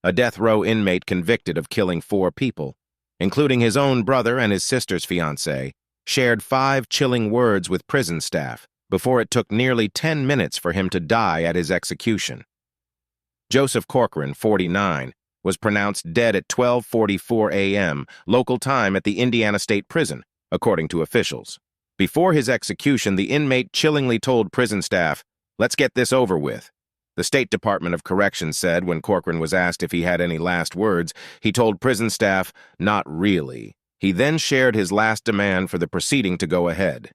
a death row inmate convicted of killing 4 people, including his own brother and his sister's fiancé, shared 5 chilling words with prison staff before it took nearly 10 minutes for him to die at his execution. Joseph Corcoran, 49, was pronounced dead at 12:44 a.m. local time at the Indiana State Prison, according to officials. Before his execution, the inmate chillingly told prison staff, "Let's get this over with." The State Department of Corrections said when Corcoran was asked if he had any last words, he told prison staff, "Not really." He then shared his last demand for the proceeding to go ahead.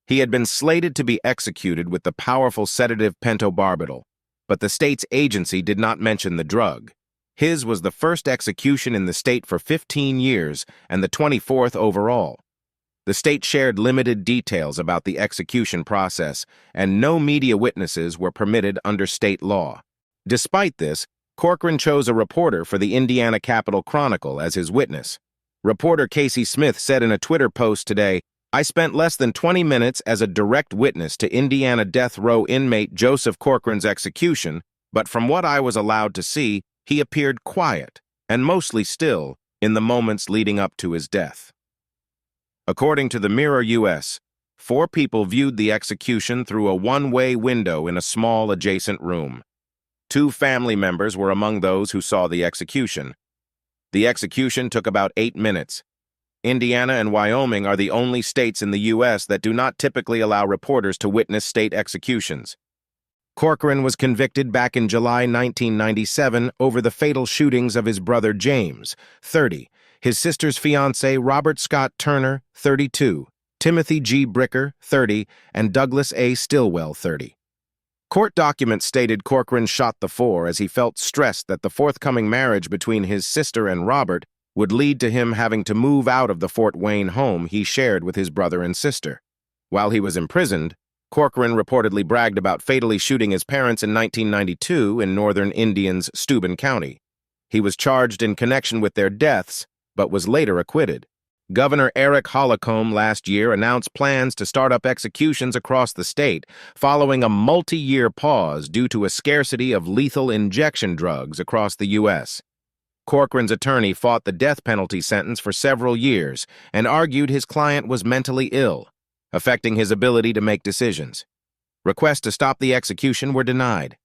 He had been slated to be executed with the powerful sedative pentobarbital, but the state's agency did not mention the drug. His was the first execution in the state for 15 years and the 24th overall. The state shared limited details about the execution process, and no media witnesses were permitted under state law. Despite this, Corcoran chose a reporter for the Indiana Capital Chronicle as his witness. Reporter Casey Smith said in a Twitter post today, "I spent less than 20 minutes as a direct witness to Indiana death row inmate Joseph Corcoran's execution, but from what I was allowed to see, he appeared quiet and mostly still in the moments leading up to his death." According to the Mirror US, 4 people viewed the execution through a one-way window in a small adjacent room. 2 family members were among those who saw the execution. The execution took about 8 minutes. Indiana and Wyoming are the only states in the U.S. that do not typically allow reporters to witness state executions. Corcoran was convicted back in July 1997 over the fatal shootings of his brother James, 30, his sister's fiancé Robert Scott Turner, 32, Timothy G. Bricker, 30, and Douglas A. Stillwell, 30. Court documents stated Corcoran shot the 4 as he felt stressed that the forthcoming marriage between his sister and Robert would lead to him having to move out of the Fort Wayne home he shared with his brother and sister. While he was imprisoned, Corcoran reportedly bragged about fatally shooting his parents in 1992 in northern Indiana's Steuben County. He was charged in connection with their deaths, but was later acquitted. Governor Eric Holcomb last year announced plans to start up executions across the state, following a multi-year pause due to a scarcity of lethal injection drugs across the U.S. Corcoran's attorney fought the death penalty sentence for several years and argued his client was mentally ill, affecting his ability to make decisions. Requests to stop the execution were denied.